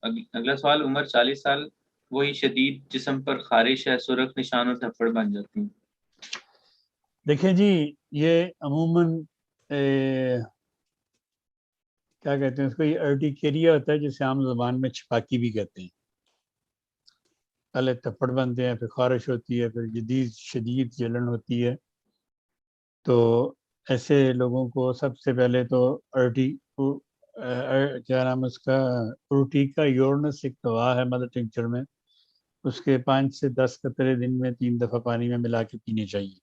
اگلا سوال، عمر 40 سال، وہی شدید جسم پر خارش ہے، سرخ نشان اور تھپڑ بن جاتی ہیں۔ دیکھیں جی، یہ عموماً کیا کہتے ہیں اس کو، یہ ارٹیکیریا ہوتا ہے جسے عام زبان میں چھپاکی بھی کہتے ہیں۔ پہلے تھپڑ بنتے ہیں، پھر خارش ہوتی ہے، پھر شدید جلن ہوتی ہے۔ تو ایسے لوگوں کو سب سے پہلے تو کیا نام اس کا، اورٹیکا یورنس ایک دوا ہے مدر ٹنکچر میں، اس کے 5 سے 10 قطرے دن میں 3 دفعہ پانی میں ملا کے پینے چاہیے۔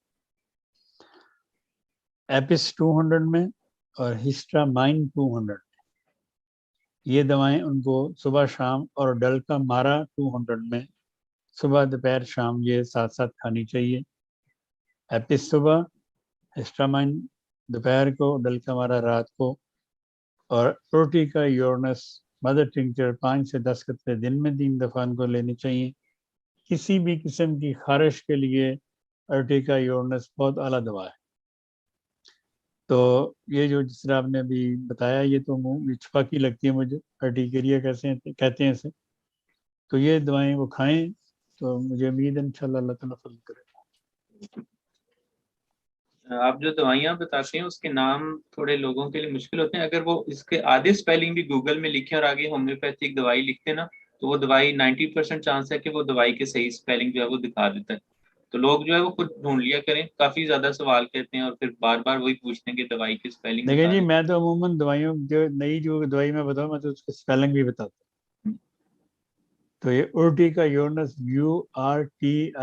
ایپس 200 میں اور ہسٹرامائن 200، یہ دوائیں ان کو صبح شام، اور ڈلکا مارا 200 میں صبح دوپہر شام یہ ساتھ ساتھ کھانی چاہیے۔ ایپس صبح، ہسٹرامائن دوپہر کو، ڈلکا مارا رات کو، اور اورٹیکا یورنس مدر ٹنکچر 5 سے 10 قطرے دن میں 3 دفعہ ان کو لینی چاہیے۔ کسی بھی قسم کی خارش کے لیے ارٹیکا یورنس بہت اعلیٰ دوا ہے۔ تو یہ جو جس طرح آپ نے ابھی بتایا، یہ تو منہ چھپاکی لگتی ہے مجھے، ارٹیکیریا کہتے ہیں اسے، تو یہ دوائیں وہ کھائیں تو مجھے امید ہے انشاءاللہ اللہ تعالیٰ فضل کرے گا۔ آپ جو دوائیاں بتاتے ہیں اس کے نام تھوڑے لوگوں کے لیے مشکل ہوتے ہیں، اگر وہ اس کے آدھے اسپیلنگ بھی گوگل میں لکھیں اور آگے ہومیوپیتھک دوائی لکھتے نا، تو وہ دوائی 90% چانس ہے کہ وہ دوائی کے صحیح اسپیلنگ جو ہے وہ دکھا دیتا ہے۔ تو لوگ جو ہے وہ خود ڈھونڈ لیا کریں، کافی زیادہ سوال کہتے ہیں اور پھر بار بار وہی پوچھتے ہیں کہ دوائی کی اسپیلنگ دیکھیں بتا جی، دیں۔ میں تو عموماً دوائیوں جو دوائی میں بتاؤں، میں تو اس کا اسپیلنگ بھی بتاتا ہوں۔ تو یہ اورٹیکا یورنس URTICAURNES،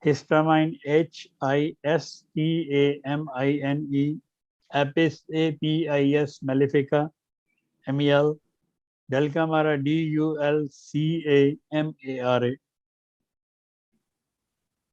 ہسٹامائن HISTAMINE، apps APIS میلیفیکا MEL، ڈلکا مارا DULCAMARA،